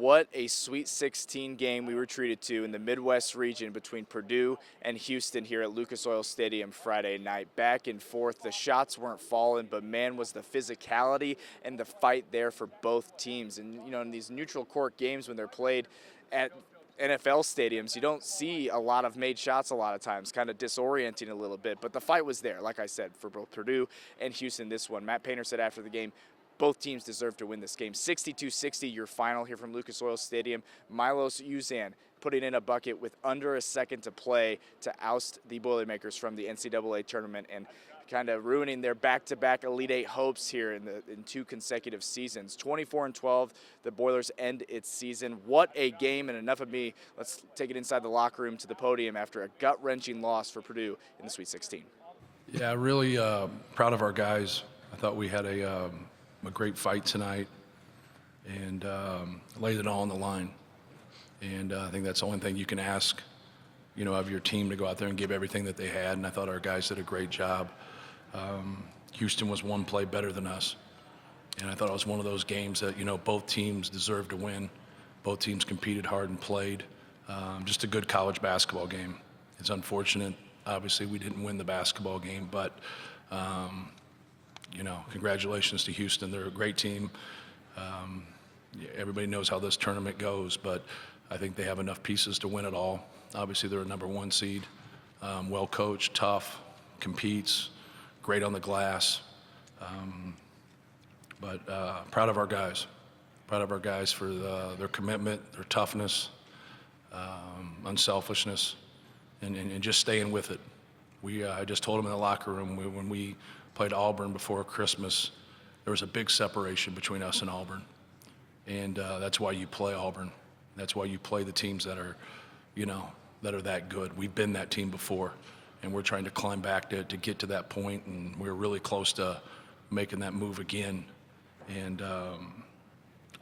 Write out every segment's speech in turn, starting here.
what a Sweet 16 game we were treated to in the Midwest region between Purdue and Houston here at Lucas Oil Stadium Friday night. Back and forth, the shots weren't falling, but man, was the physicality and the fight there for both teams. And, you know, in these neutral court games when they're played at NFL stadiums, you don't see a lot of made shots a lot of times, kind of disorienting a little bit. But the fight was there, like I said, for both Purdue and Houston this one. Matt Painter said after the game, both teams deserve to win this game. 62-60, your final here from Lucas Oil Stadium. Milos Uzan putting in a bucket with under a second to play to oust the Boilermakers from the NCAA Tournament and kind of ruining their back-to-back Elite Eight hopes here in 2 consecutive seasons. 24-12, the Boilers end its season. What a game, and enough of me. Let's take it inside the locker room to the podium after a gut-wrenching loss for Purdue in the Sweet 16. Yeah, really proud of our guys. I thought we had a great fight tonight and laid it all on the line. And I think that's the only thing you can ask, you know, of your team, to go out there and give everything that they had. And I thought our guys did a great job. Houston was one play better than us. And I thought it was one of those games that, you know, both teams deserved to win. Both teams competed hard and played. Just a good college basketball game. It's unfortunate, obviously, we didn't win the basketball game, but you know, congratulations to Houston. They're a great team. Everybody knows how this tournament goes, but I think they have enough pieces to win it all. Obviously, they're a #1 seed, well coached, tough, competes, great on the glass. But proud of our guys. Proud of our guys for their commitment, their toughness, unselfishness, and just staying with it. I just told them in the locker room when we played Auburn before Christmas, there was a big separation between us and Auburn. And that's why you play Auburn. That's why you play the teams that are, you know, that are that good. We've been that team before, and we're trying to climb back to get to that point, and we're really close to making that move again. And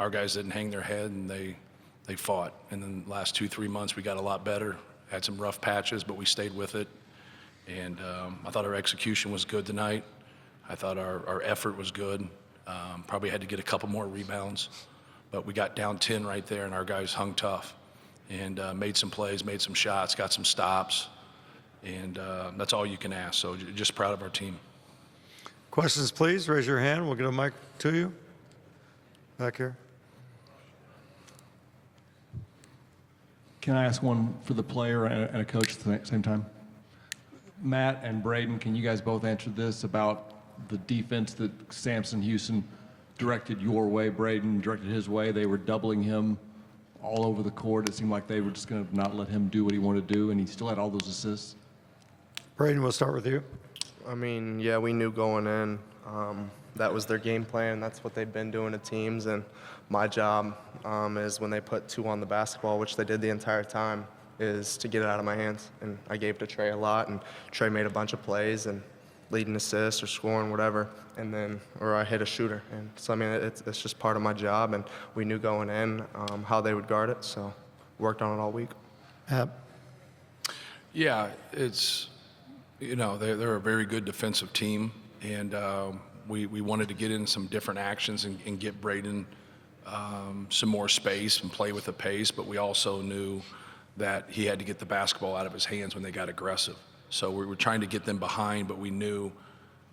our guys didn't hang their head, and they fought. And then the last 2-3 months, we got a lot better. Had some rough patches, but we stayed with it. And I thought our execution was good tonight. I thought our effort was good. Probably had to get a couple more rebounds, but we got down 10 right there, and our guys hung tough and made some plays, made some shots, got some stops, and that's all you can ask. So just proud of our team. Questions, please. Raise your hand. We'll get a mic to you. Back here. Can I ask one for the player and a coach at the same time? Matt and Braden, can you guys both answer this about the defense that Sampson Houston directed your way? Braden directed his way. They were doubling him all over the court. It seemed like they were just going to not let him do what he wanted to do, and he still had all those assists. Braden, we'll start with you. I mean, yeah, we knew going in that was their game plan. That's what they've been doing to teams, and my job is when they put 2 on the basketball, which they did the entire time, is to get it out of my hands. And I gave to Trey a lot, and Trey made a bunch of plays and leading assists or scoring, whatever, and then, or I hit a shooter. And so, I mean, it's just part of my job, and we knew going in how they would guard it, so worked on it all week. Yeah, it's, you know, they're a very good defensive team, and we wanted to get in some different actions and get Braden some more space and play with the pace, but we also knew that he had to get the basketball out of his hands when they got aggressive. So we were trying to get them behind, but we knew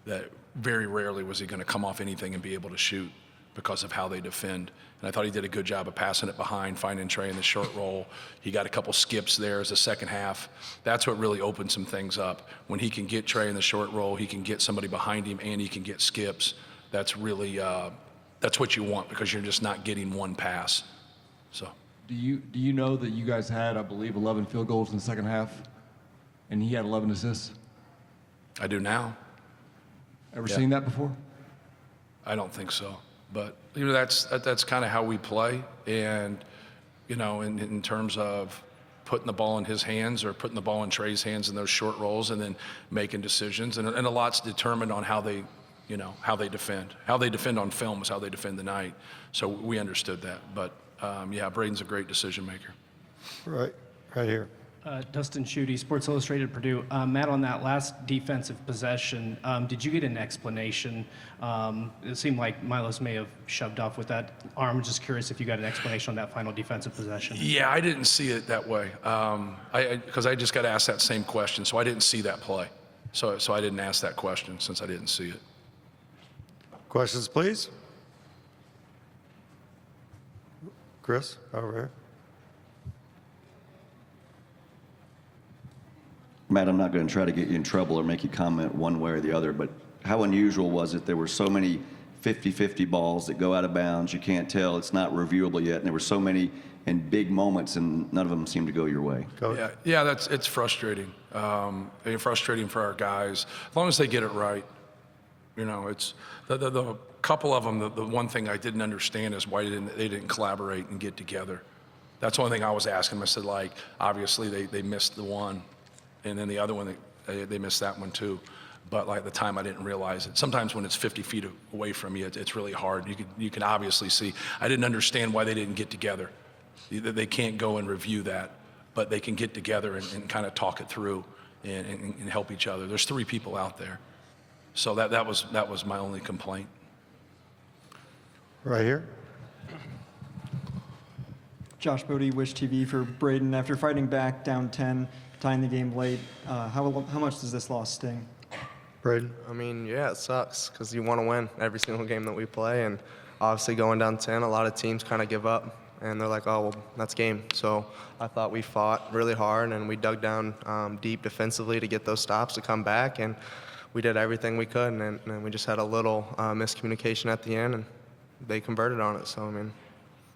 that very rarely was he going to come off anything and be able to shoot because of how they defend. And I thought he did a good job of passing it behind, finding Trey in the short roll. He got a couple skips there as the second half. That's what really opened some things up. When he can get Trey in the short roll, he can get somebody behind him, and he can get skips. That's really, that's what you want, because you're just not getting one pass. So. Do you know that you guys had, I believe, 11 field goals in the second half, and he had 11 assists? I do now. Ever seen that before? I don't think so. But, you know, that's kind of how we play. And, you know, in terms of putting the ball in his hands or putting the ball in Trey's hands in those short rolls and then making decisions. And a lot's determined on how they, you know, how they defend. How they defend on film is how they defend tonight. So we understood that. But, yeah, Braden's a great decision maker. Right here. Dustin Schutte, Sports Illustrated Purdue. Matt, on that last defensive possession, did you get an explanation? It seemed like Milos may have shoved off with that arm. Just curious if you got an explanation on that final defensive possession. Yeah, I didn't see it that way because I just got asked that same question, so I didn't see that play. So I didn't ask that question since I didn't see it. Questions, please. Chris, over here. Matt, I'm not going to try to get you in trouble or make you comment one way or the other, but how unusual was it? There were so many 50-50 balls that go out of bounds. You can't tell. It's not reviewable yet. And there were so many in big moments, and none of them seemed to go your way. Yeah, it's frustrating. It's frustrating for our guys. As long as they get it right, you know, it's the couple of them. The one thing I didn't understand is why they didn't collaborate and get together. That's the only thing I was asking them. I said, like, obviously they missed the one. And then the other one, they missed that one too. But like at the time, I didn't realize it. Sometimes when it's 50 feet away from you, it's really hard. You can obviously see. I didn't understand why they didn't get together. They can't go and review that, but they can get together and kind of talk it through and help each other. There's 3 people out there. So that was my only complaint. Right here. Josh Bodie, Wish TV for Braden. After fighting back down 10, tying the game late, how much does this loss sting? Braden. I mean, yeah, it sucks because you want to win every single game that we play. And obviously going down 10, a lot of teams kind of give up. And they're like, oh, well, that's game. So I thought we fought really hard and we dug down deep defensively to get those stops to come back. And we did everything we could. And we just had a little miscommunication at the end. And they converted on it. So, I mean,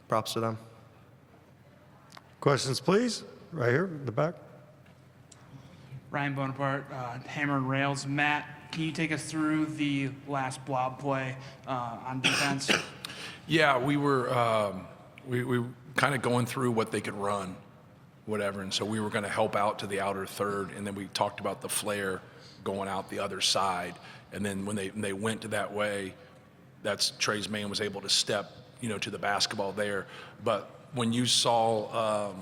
props to them. Questions, please. Right here in the back. Ryan Bonaparte, Hammer and Rails. Matt, can you take us through the last blob play on defense? Yeah, we were we kind of going through what they could run, whatever, and so we were going to help out to the outer third, and then we talked about the flare going out the other side, and then when they went to that way, that's Trey's man was able to step, you know, to the basketball there. But when you saw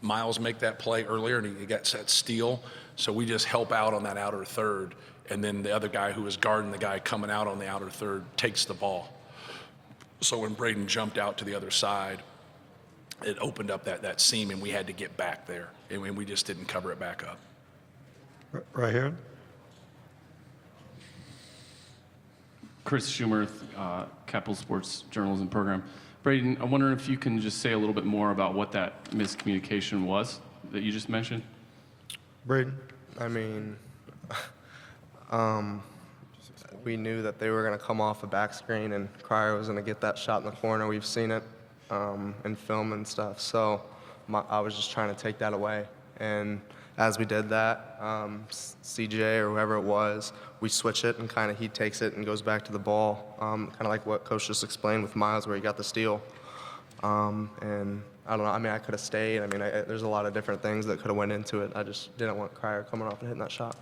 Miles make that play earlier, and he got that steal, so we just help out on that outer third, and then the other guy who was guarding the guy coming out on the outer third takes the ball. So when Braden jumped out to the other side, it opened up that seam, and we had to get back there, and we just didn't cover it back up. Right here. Chris Schumer, Capital Sports Journalism Program. Braden, I'm wondering if you can just say a little bit more about what that miscommunication was that you just mentioned. Braden. I mean, we knew that they were going to come off a back screen and Cryer was going to get that shot in the corner. We've seen it in film and stuff. So I was just trying to take that away. And as we did that, CJ or whoever it was, we switch it and kind of he takes it and goes back to the ball, kind of like what Coach just explained with Miles where he got the steal. And I don't know, I mean, I could have stayed. I mean, there's a lot of different things that could have went into it. I just didn't want Cryer coming off and hitting that shot.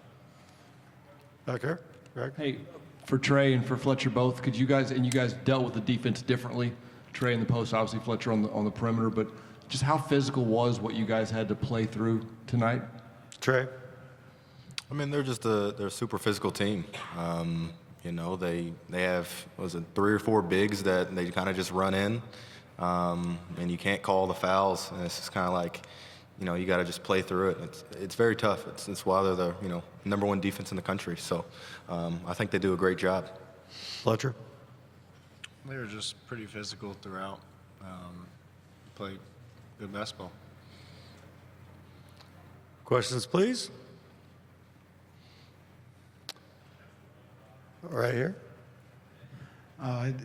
Back here. Greg. Hey, for Trey and for Fletcher both, could you guys, and you guys dealt with the defense differently, Trey in the post, obviously Fletcher on the perimeter, but just how physical was what you guys had to play through tonight? Trey. I mean, they're a super physical team. You know, they have, 3 or 4 bigs that they kind of just run in, and you can't call the fouls. And it's just kind of like, you know, you got to just play through it. It's very tough. It's why they're the #1 defense in the country. So I think they do a great job. Fletcher. They were just pretty physical throughout. Played good basketball. Questions, please. Right here.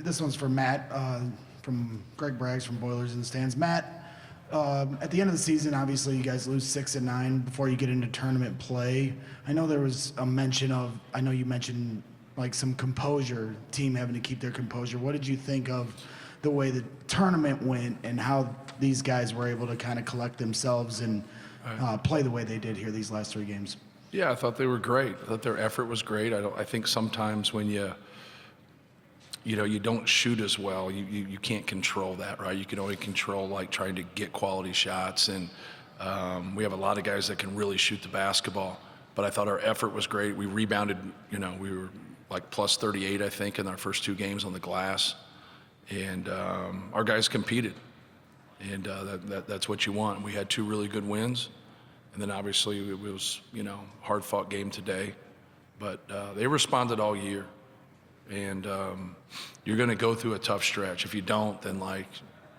This one's for Matt, from Greg Braggs from Boilers in the Stands. Matt, at the end of the season, obviously you guys lose 6 and 9 before you get into tournament play. I know there was a mention of, I know you mentioned like some composure, team having to keep their composure. What did you think of the way the tournament went and how these guys were able to kind of collect themselves and play the way they did here these last 3 games? Yeah, I thought they were great. I thought their effort was great. I think sometimes when you don't shoot as well, you can't control that, right? You can only control like trying to get quality shots, and We have a lot of guys that can really shoot the basketball, but I thought our effort was great. We rebounded, we were like plus 38, I think, in our first 2 games on the glass. And our guys competed, and that's what you want. We had 2 really good wins, and then obviously it was, hard-fought game today. But they responded all year, and you're going to go through a tough stretch. If you don't, then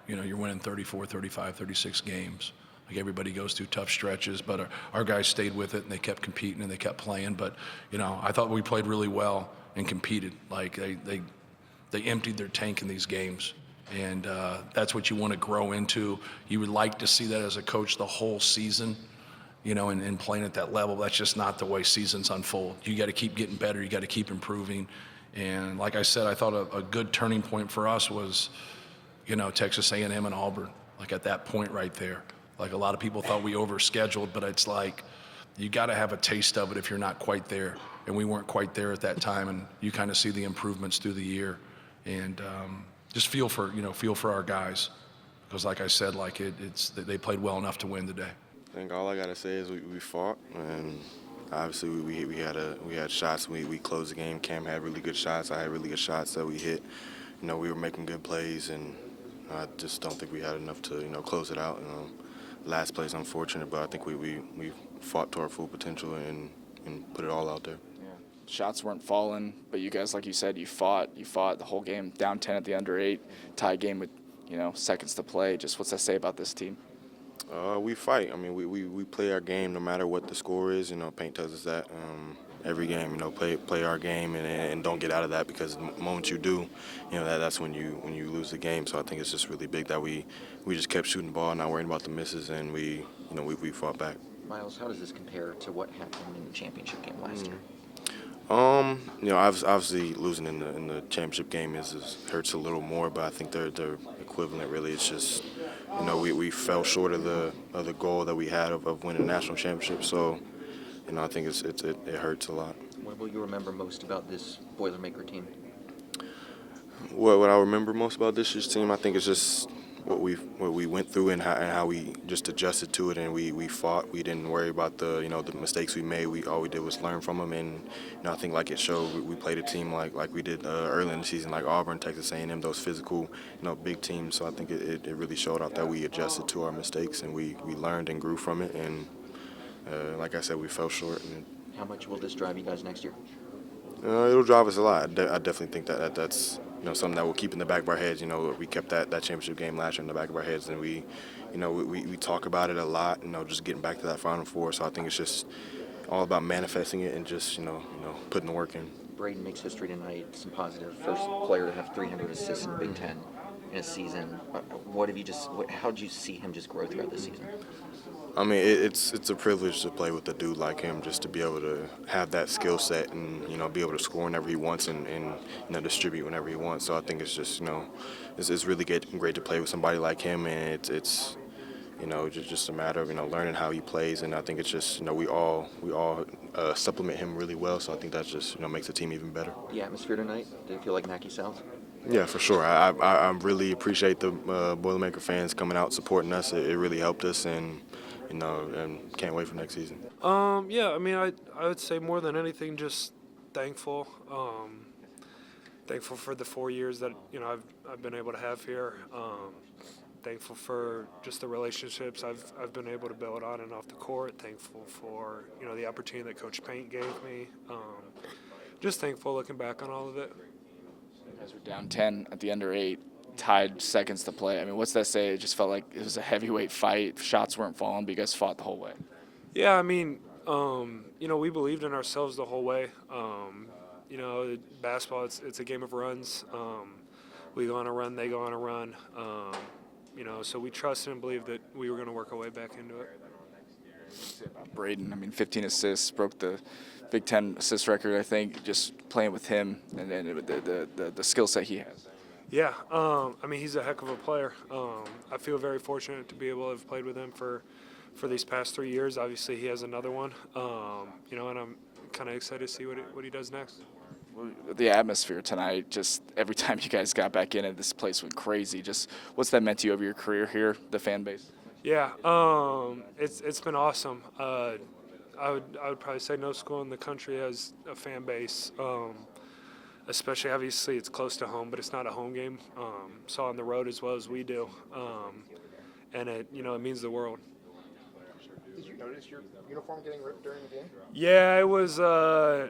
you're winning 34, 35, 36 games. Like everybody goes through tough stretches, but our guys stayed with it, and they kept competing, and they kept playing. But, I thought we played really well and competed. Like they emptied their tank in these games, and that's what you want to grow into. You would like to see that as a coach the whole season, and playing at that level. That's just not the way seasons unfold. You got to keep getting better. You got to keep improving. And like I said, I thought a good turning point for us was, Texas A&M and Auburn, like at that point right there. Like a lot of people thought we overscheduled, but it's like you got to have a taste of it if you're not quite there. And we weren't quite there at that time, and you kind of see the improvements through the year. And just feel for our guys, because like I said, they played well enough to win today. I think all I gotta say is we fought, and obviously we had shots. We closed the game. Cam had really good shots. I had really good shots that we hit. We were making good plays, and I just don't think we had enough to close it out. Last play's unfortunate, but I think we fought to our full potential and put it all out there. Shots weren't falling, but you guys, like you said, you fought the whole game, down 10 at the under 8, tie game with, seconds to play. Just what's that say about this team? We fight. I mean, we play our game no matter what the score is. Paint tells us that every game. Play our game and don't get out of that, because the moment you do, that's when you lose the game. So I think it's just really big that we just kept shooting the ball, not worrying about the misses, and we fought back. Miles, how does this compare to what happened in the championship game last year? Obviously losing in the championship game hurts a little more, but I think they're equivalent. Really, it's just we fell short of the goal that we had of winning a national championship. So, I think it hurts a lot. What will you remember most about this Boilermaker team? What I remember most about this year's team, I think, is just what we went through and how we just adjusted to it, and we fought. We didn't worry about the mistakes we made. All we did was learn from them, and I think like it showed. We played a team like we did early in the season, like Auburn, Texas A&M, those physical big teams. So I think it really showed off that we adjusted to our mistakes, and we learned and grew from it. And like I said, we fell short. How much will this drive you guys next year? It'll drive us a lot. I definitely think that's something that we'll keep in the back of our heads. We kept that championship game last year in the back of our heads, and we talk about it a lot. Just getting back to that Final Four. So I think it's just all about manifesting it and just putting the work in. Braden makes history tonight. Some positive. First player to have 300 assists in the Big Ten in a season. How did you see him just grow throughout the season? I mean, it's a privilege to play with a dude like him, just to be able to have that skill set and be able to score whenever he wants and distribute whenever he wants. So I think it's just it's really great to play with somebody like him, and it's just a matter of learning how he plays. And I think it's just we all supplement him really well. So I think that just makes the team even better. The atmosphere tonight, did it feel like Mackey South? Yeah, for sure. I really appreciate the Boilermaker fans coming out supporting us. It really helped us, and can't wait for next season. Yeah, I mean, I would say more than anything, just thankful. Thankful for the 4 years that I've been able to have here. Thankful for just the relationships I've been able to build on and off the court. Thankful for the opportunity that Coach Paint gave me. Just thankful looking back on all of it. You guys were down 10 at the under 8. Tied seconds to play. I mean, what's that say? It just felt like it was a heavyweight fight. Shots weren't falling, but you guys fought the whole way. Yeah, I mean, we believed in ourselves the whole way. Basketball, it's a game of runs. We go on a run, they go on a run. So we trusted and believed that we were going to work our way back into it. Braden, I mean, 15 assists, broke the Big Ten assist record, I think, just playing with him and the skill set he has. Yeah, I mean, he's a heck of a player. I feel very fortunate to be able to have played with him for these past 3 years. Obviously, he has another one, and I'm kind of excited to see what he does next. The atmosphere tonight, just every time you guys got back in it, this place went crazy. Just what's that meant to you over your career here, the fan base? Yeah, it's been awesome. I would probably say no school in the country has a fan base. Especially, obviously, it's close to home, but it's not a home game. So on the road as well as we do, and it means the world. Did you notice your uniform getting ripped during the game? Yeah, it was. I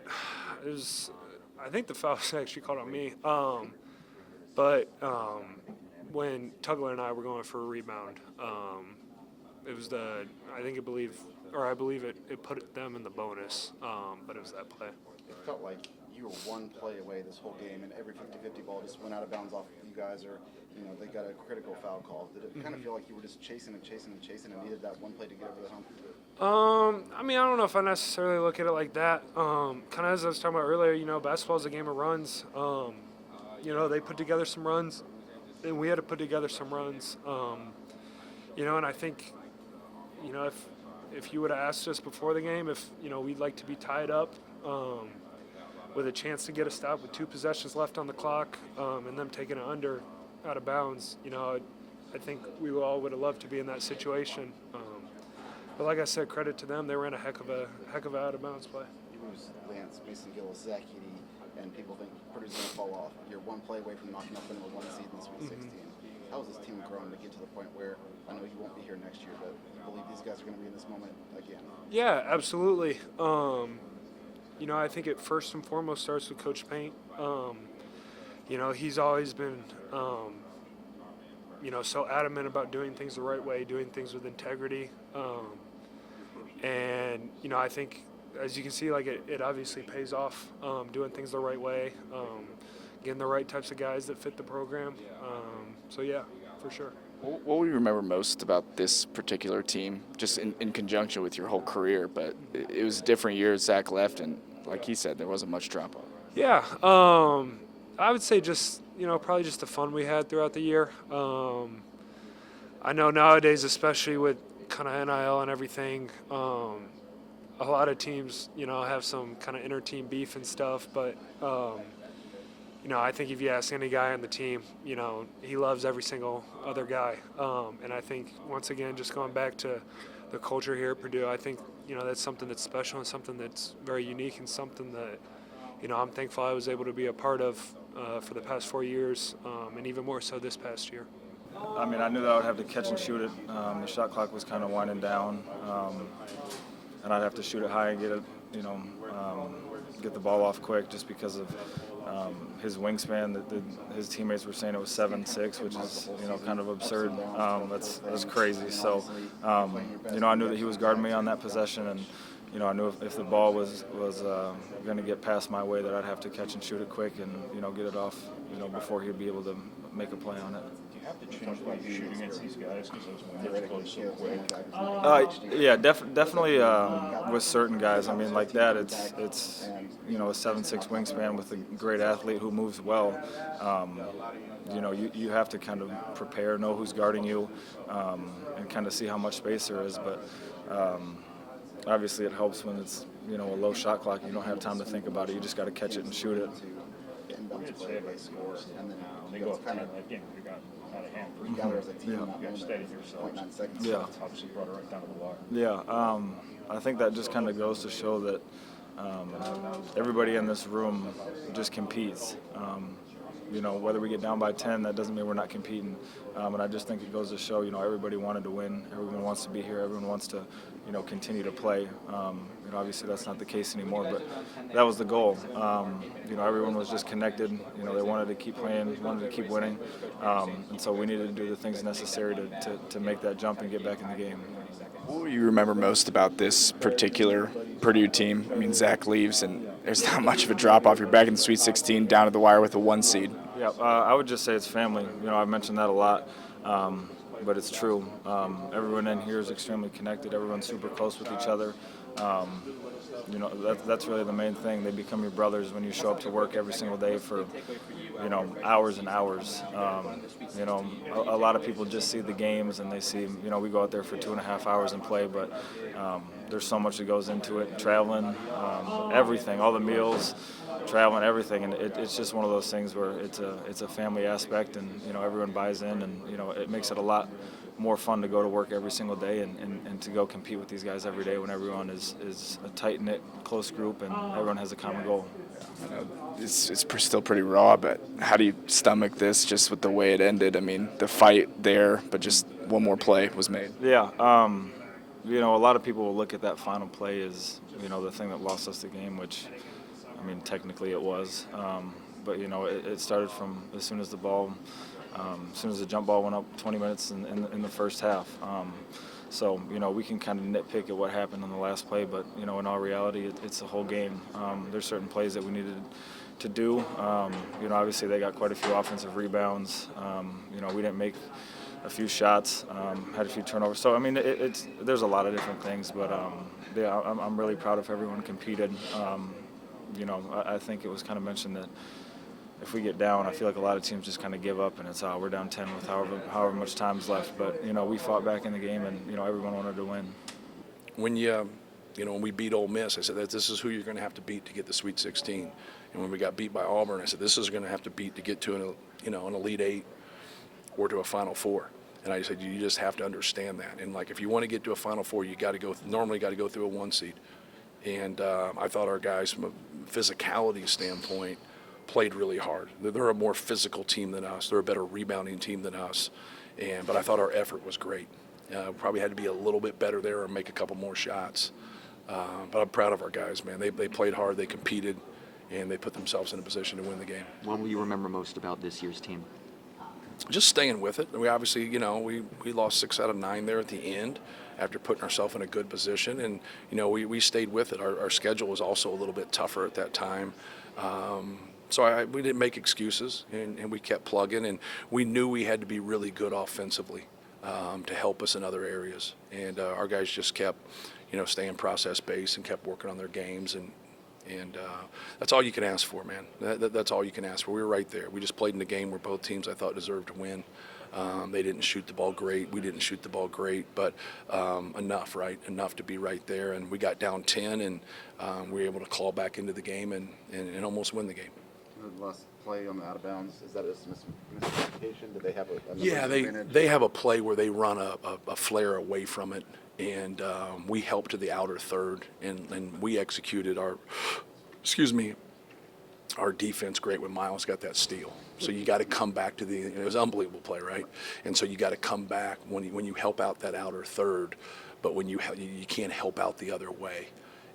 think the foul was actually called on me. But when Tugler and I were going for a rebound, it was I believe it put them in the bonus. But it was that play. It felt like you were one play away this whole game, and every 50-50 ball just went out of bounds off you guys, or they got a critical foul call. Did it kind of feel like you were just chasing and needed that one play to get over the hump? I mean, I don't know if I necessarily look at it like that. Kind of as I was talking about earlier, basketball is a game of runs. They put together some runs, and we had to put together some runs. And I think, if you would have asked us before the game if, we'd like to be tied up with a chance to get a stop with 2 possessions left on the clock and them taking it under out of bounds, I think we all would have loved to be in that situation. But like I said, credit to them. They ran a heck of a out of bounds play. You lose Lance, Mason Gillis, Zach Heady, and people think Purdue's going to fall off. You're one play away from knocking up the number 1 seed in the Sweet 16. How has this team grown to get to the point where I know you won't be here next year, but you believe these guys are going to be in this moment again? Yeah, absolutely. I think it first and foremost starts with Coach Paint. He's always been, so adamant about doing things the right way, doing things with integrity. And I think, as you can see, like it obviously pays off doing things the right way, getting the right types of guys that fit the program. So, yeah, for sure. What will you remember most about this particular team, just in conjunction with your whole career? But it was a different year. Zach left, and like he said, there wasn't much drop-off. Yeah, I would say just, probably just the fun we had throughout the year. I know nowadays, especially with kind of NIL and everything, a lot of teams, have some kind of inter-team beef and stuff, but I think if you ask any guy on the team, he loves every single other guy. And I think, once again, just going back to the culture here at Purdue, I think, that's something that's special and something that's very unique and something that, I'm thankful I was able to be a part of for the past 4 years, and even more so this past year. I mean, I knew that I would have to catch and shoot it. The shot clock was kind of winding down, and I'd have to shoot it high and get it, get the ball off quick, just because of his wingspan. His teammates were saying it was 7'6", which is kind of absurd. That's crazy. So I knew that he was guarding me on that possession, and I knew if the ball was going to get past my way, that I'd have to catch and shoot it quick and get it off before he'd be able to make a play on it. Do you have to change what you shoot against these guys because those wins go so quick? Yeah, definitely with certain guys. I mean, like that, it's a 7'6" wingspan with a great athlete who moves well. You have to kind of prepare, know who's guarding you, and kind of see how much space there is. But obviously, it helps when it's a low shot clock. You don't have time to think about it. You just got to catch it and shoot it. They go up kind of again. We got out of hand. You got to steady yourself. Yeah. Obviously brought it right down to the wire. Yeah. I think that just kind of goes to show that everybody in this room just competes. Whether we get down by 10, that doesn't mean we're not competing. And I just think it goes to show, everybody wanted to win. Everyone wants to be here. Everyone wants to, continue to play. Obviously that's not the case anymore, but that was the goal. Everyone was just connected. They wanted to keep playing, wanted to keep winning. And so we needed to do the things necessary to make that jump and get back in the game. What will you remember most about this particular Purdue team? I mean, Zach leaves, and there's not much of a drop-off. You're back in the Sweet 16, down to the wire with a 1 seed. Yeah, I would just say it's family. I've mentioned that a lot, but it's true. Everyone in here is extremely connected. Everyone's super close with each other. That's really the main thing. They become your brothers when you show up to work every single day for, hours and hours. A lot of people just see the games and they see, we go out there for 2.5 hours and play, but there's so much that goes into it. Traveling, everything, all the meals, traveling, everything, and it's just one of those things where it's a family aspect, and everyone buys in, and it makes it a lot more fun to go to work every single day and to go compete with these guys every day when everyone is a tight-knit, close group and everyone has a common goal. I know it's still pretty raw, but how do you stomach this just with the way it ended? I mean, the fight there, but just one more play was made. Yeah, you know, a lot of people will look at that final play as, you know, the thing that lost us the game, which, I mean, technically it was. But, you know, it started from as soon as the jump ball went up 20 minutes in the first half. So, you know, we can kind of nitpick at what happened on the last play, but, you know, in all reality, it's the whole game. There's certain plays that we needed to do. You know, obviously they got quite a few offensive rebounds. You know, we didn't make a few shots, had a few turnovers. So, I mean, there's a lot of different things, but, yeah, I'm really proud of everyone competed. You know, I think it was kind of mentioned that if we get down, I feel like a lot of teams just kind of give up and it's, we're down 10 with however much time's left. But, you know, we fought back in the game and, you know, everyone wanted to win. When when we beat Ole Miss, I said that this is who you're going to have to beat to get the Sweet 16. And when we got beat by Auburn, I said this is going to have to beat to get to an Elite Eight or to a Final Four. And I said you just have to understand that. And like if you want to get to a Final Four, you got to go through a 1 seed. And I thought our guys, from a physicality standpoint, played really hard. They're a more physical team than us. They're a better rebounding team than us. But I thought our effort was great. Probably had to be a little bit better there or make a couple more shots. But I'm proud of our guys, man. They played hard, they competed, and they put themselves in a position to win the game. What will you remember most about this year's team? Just staying with it. We obviously, we lost 6 out of 9 there at the end after putting ourselves in a good position. And, we stayed with it. Our schedule was also a little bit tougher at that time. So we didn't make excuses, and we kept plugging. And we knew we had to be really good offensively to help us in other areas. And our guys just kept, staying process-based and kept working on their games. And that's all you can ask for, man. That's all you can ask for. We were right there. We just played in the game where both teams, I thought, deserved to win. They didn't shoot the ball great. We didn't shoot the ball great, but enough, right? Enough to be right there. And we got down 10, and we were able to claw back into the game and almost win the game. The last play on the out of bounds, is that a miscommunication? Did they have a Yeah, they have a play where they run a flare away from it, and we helped to the outer third, and we executed our defense great when Milos got that steal. So you got to come back to it was an unbelievable play, right? And so you got to come back when you help out that outer third, but when you can't help out the other way.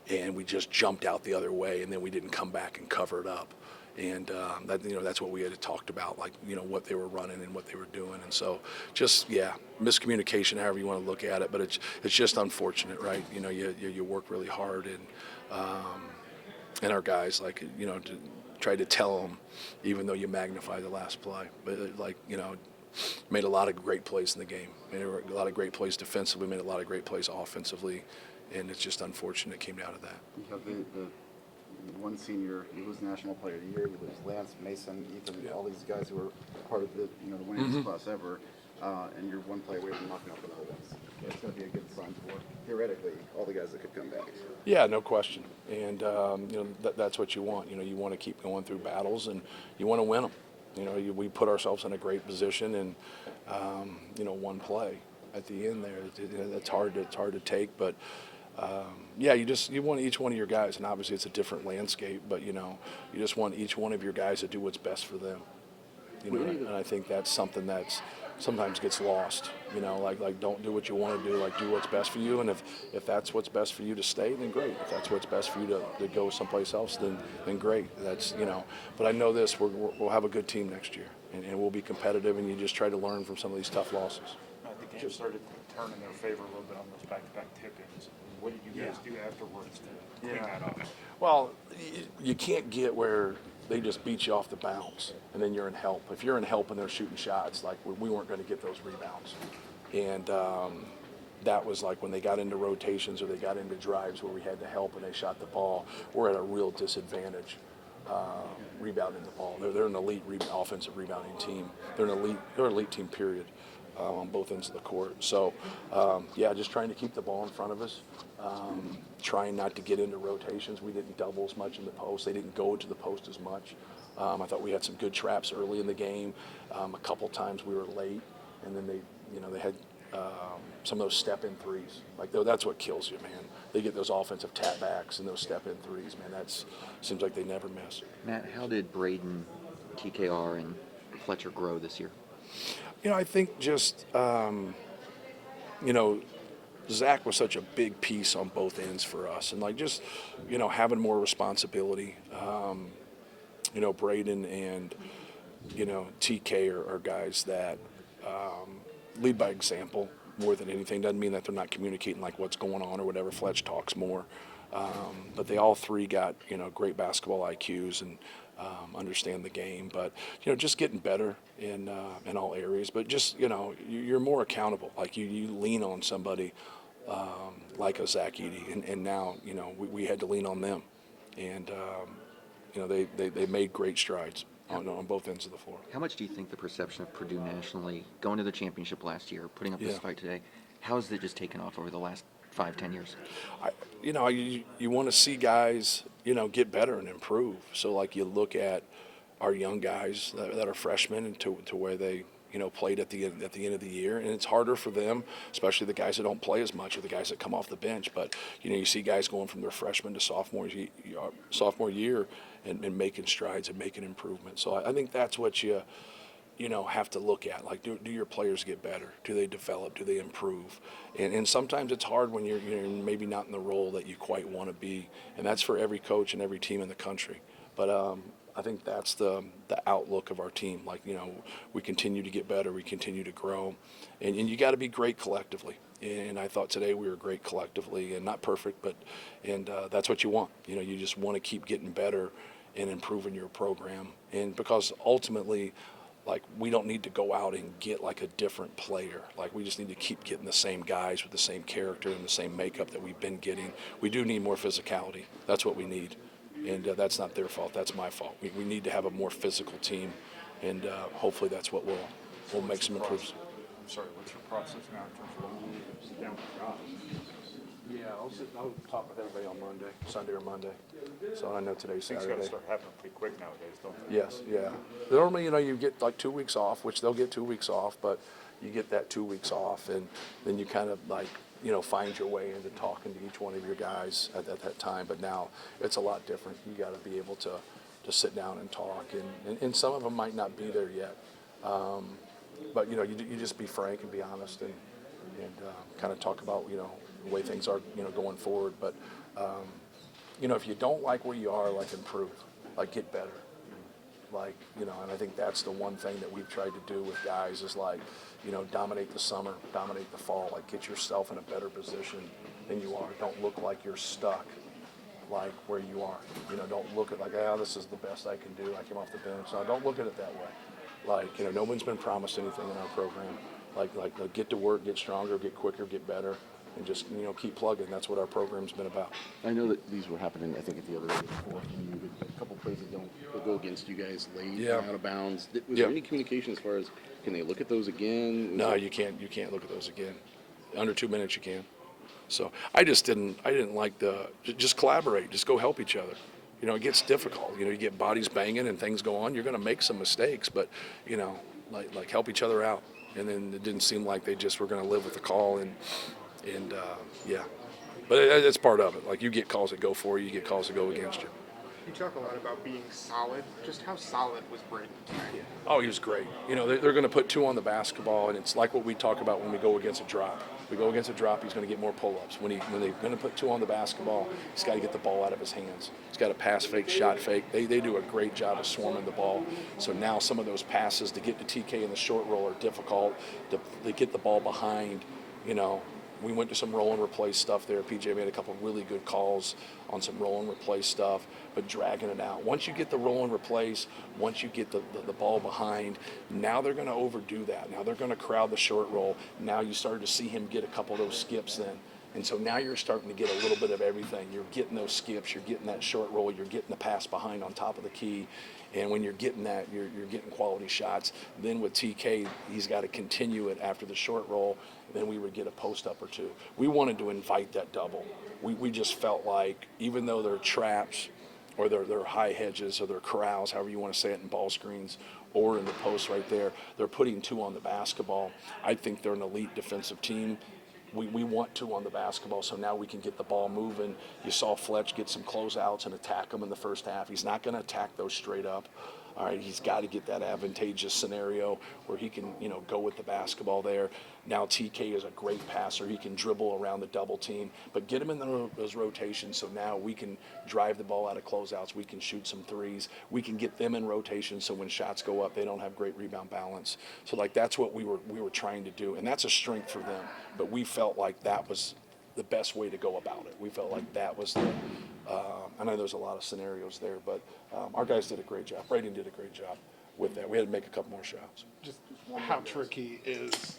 And we just jumped out the other way, and then we didn't come back and cover it up. And that's what we had talked about, like what they were running and what they were doing. And so just miscommunication, however you want to look at it, but it's just unfortunate, right? You work really hard, and our guys tried to tell them, even though you magnify the last play, but made a lot of great plays in the game. Made a lot of great plays defensively, made a lot of great plays offensively, and it's just unfortunate it came out of that. You have the one senior, you lose National Player of the Year, you lose Lance, Mason, Ethan, all these guys who were part of the the winningest class ever, and you're one play away from knocking up another one. It's going to be a good sign for theoretically all the guys that could come back. Yeah, no question. And that's what you want. You want to keep going through battles, and you want to win them. We put ourselves in a great position, and one play at the end there, it's hard to take, but. You want each one of your guys, and obviously it's a different landscape, but you just want each one of your guys to do what's best for them. And I think that's something that's sometimes gets lost. Like don't do what you want to do, like do what's best for you. And if that's what's best for you to stay, then great. If that's what's best for you to go someplace else, then great. That's But I know this: we'll have a good team next year, and we'll be competitive. And you just try to learn from some of these tough losses. The game started to turn in their favor a little bit on those back-to-back tip-ins. What did you guys do afterwards to clean that up? Well, you can't get where they just beat you off the bounce and then you're in help. If you're in help and they're shooting shots, like we weren't going to get those rebounds. And that was like when they got into rotations or they got into drives where we had to help and they shot the ball, we're at a real disadvantage rebounding the ball. They're an elite offensive rebounding team. They're an elite team, period. On both ends of the court. So, just trying to keep the ball in front of us, trying not to get into rotations. We didn't double as much in the post. They didn't go to the post as much. I thought we had some good traps early in the game. A couple times we were late, and then they had some of those step-in threes. Like, that's what kills you, man. They get those offensive tap-backs and those step-in threes, man. That seems like they never miss. Matt, how did Braden, TKR, and Fletcher grow this year? I think just, Zach was such a big piece on both ends for us. And, just, having more responsibility. Braden and, TK are guys that lead by example more than anything. Doesn't mean that they're not communicating what's going on or whatever. Fletch talks more. But they all three got, great basketball IQs and understand the game. But, just getting better in all areas. But just, you're more accountable. You lean on somebody like a Zach Edey. And now, we had to lean on them. And, they made great strides on both ends of the floor. How much do you think the perception of Purdue nationally, going to the championship last year, putting up this fight today, how has it just taken off over the last 5-10 years? You want to see guys, get better and improve. So, you look at our young guys that are freshmen and to where they, played at the end of the year, and it's harder for them, especially the guys that don't play as much or the guys that come off the bench. But you see guys going from their freshman to sophomore year and making strides and making improvements. So I think that's what you have to look at. Do your players get better? Do they develop? Do they improve? And sometimes it's hard when you're maybe not in the role that you quite want to be, and that's for every coach and every team in the country. But I think that's the outlook of our team. We continue to get better, we continue to grow, and you got to be great collectively. And I thought today we were great collectively, and not perfect, but that's what you want. You just want to keep getting better and improving your program. And because ultimately, we don't need to go out and get a different player. We just need to keep getting the same guys with the same character and the same makeup that we've been getting. We do need more physicality. That's what we need. And that's not their fault. That's my fault. We need to have a more physical team, and hopefully that's what we'll make some improvements. I'm sorry, what's your process now in terms of when you sit down with guys? Yeah, I'll talk with everybody on Sunday or Monday. So I know today's Saturday. Things got to start happening pretty quick nowadays, don't they? Yes, yeah. Normally, you get 2 weeks off, which they'll get 2 weeks off, but you get that 2 weeks off, and then you kind of find your way into talking to each one of your guys at that time. But now it's a lot different. You got to be able to sit down and talk, and some of them might not be there yet. But you just be frank and be honest and kind of talk about the way things are going forward. But if you don't like where you are, improve, get better. And I think that's the one thing that we've tried to do with guys is dominate the summer, dominate the fall, get yourself in a better position than you are. Don't look like you're stuck where you are. Don't look at this is the best I can do. I came off the bench. No, don't look at it that way. No one's been promised anything in our program. Get to work, get stronger, get quicker, get better, and just keep plugging. That's what our program's been about. I know that these were happening, I think, at the other end before. A couple plays that don't go against you guys late, out of bounds. Was there any communication as far as can they look at those again? No, you can't. You can't look at those again. Under 2 minutes, you can. So I didn't like just collaborate. Just go help each other. It gets difficult. You get bodies banging and things go on. You're going to make some mistakes, but help each other out. And then it didn't seem like they just were going to live with the call and yeah. But it's part of it. You get calls that go for you, you get calls that go against you. You talk a lot about being solid. Just how solid was Braden tonight? Oh, he was great. They're going to put 2 on the basketball, and it's like what we talk about when we go against a drop. We go against a drop, he's going to get more pull-ups. When they're going to put 2 on the basketball, he's got to get the ball out of his hands. He's got to pass fake, shot fake. They do a great job of swarming the ball. So now some of those passes to get to TK in the short roll are difficult. To get the ball behind, we went to some roll and replace stuff there. PJ made a couple of really good calls on some roll and replace stuff, but dragging it out. Once you get the roll and replace, once you get the ball behind, now they're going to overdo that. Now they're going to crowd the short roll. Now you started to see him get a couple of those skips then. And so now you're starting to get a little bit of everything. You're getting those skips, you're getting that short roll, you're getting the pass behind on top of the key. And when you're getting that, you're getting quality shots. Then with TK, he's got to continue it after the short roll. Then we would get a post-up or 2. We wanted to invite that double. We just felt like even though they're traps or they're high hedges or they're corrals, however you want to say it, in ball screens, or in the post right there. They're putting 2 on the basketball. I think they're an elite defensive team. We want 2 on the basketball, so now we can get the ball moving. You saw Fletch get some closeouts and attack them in the first half. He's not going to attack those straight up. All right, he's got to get that advantageous scenario where he can, go with the basketball there. Now TK is a great passer. He can dribble around the double team, but get him in those rotations so now we can drive the ball out of closeouts. We can shoot some threes. We can get them in rotation so when shots go up, they don't have great rebound balance. So that's what we were trying to do, and that's a strength for them. But we felt like that was the best way to go about it. We felt like that was the. I know there's a lot of scenarios there, but our guys did a great job. Braden did a great job with that. We had to make a couple more shots. Just how tricky is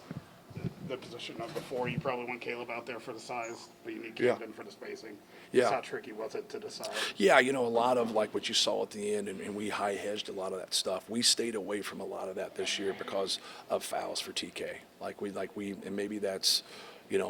the position of the 4? You probably want Caleb out there for the size, but you need Camden for the spacing. Yeah. Just how tricky was it to decide? Yeah, a lot of like what you saw at the end, and we high hedged a lot of that stuff. We stayed away from a lot of that this year because of fouls for TK. And maybe that's,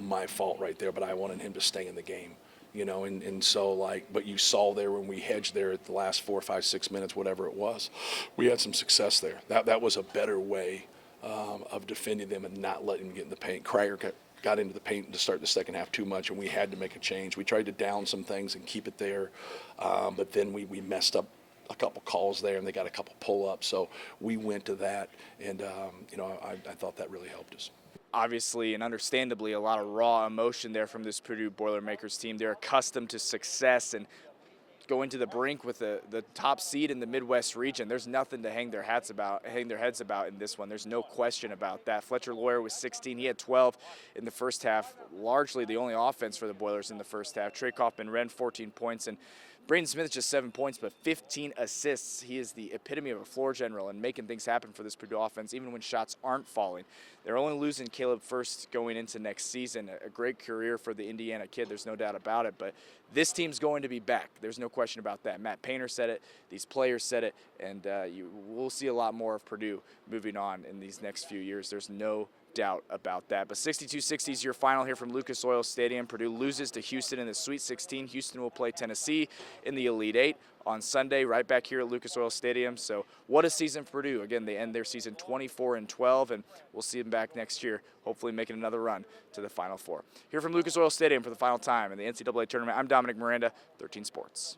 my fault right there, but I wanted him to stay in the game. And so but you saw there when we hedged there at the last 4, 5, 6 minutes, whatever it was, we had some success there. That was a better way of defending them and not letting them get in the paint. Cryer got into the paint to start the second half too much, and we had to make a change. We tried to down some things and keep it there, but then we messed up a couple calls there, and they got a couple pull-ups. So we went to that, and I thought that really helped us. Obviously and understandably a lot of raw emotion there from this Purdue Boilermakers team. They're accustomed to success and going to the brink with the top seed in the Midwest region. There's nothing to hang their heads about in this one. There's no question about that. Fletcher Loyer was 16. He had 12 in the first half, largely the only offense for the Boilers in the first half. Trey Kaufman-Renn, 14 points, and Braden Smith just 7 points, but 15 assists. He is the epitome of a floor general and making things happen for this Purdue offense, even when shots aren't falling. They're only losing Caleb First going into next season. A great career for the Indiana kid, there's no doubt about it, but this team's going to be back. There's no question about that. Matt Painter said it, these players said it, and we'll see a lot more of Purdue moving on in these next few years. There's no doubt about that. But 62-60 is your final here from Lucas Oil Stadium. Purdue loses to Houston in the Sweet 16. Houston will play Tennessee in the Elite 8 on Sunday, right back here at Lucas Oil Stadium. So what a season for Purdue. Again, they end their season 24-12, and we'll see them back next year, hopefully making another run to the Final Four. Here from Lucas Oil Stadium for the final time in the NCAA Tournament, I'm Dominic Miranda, 13 Sports.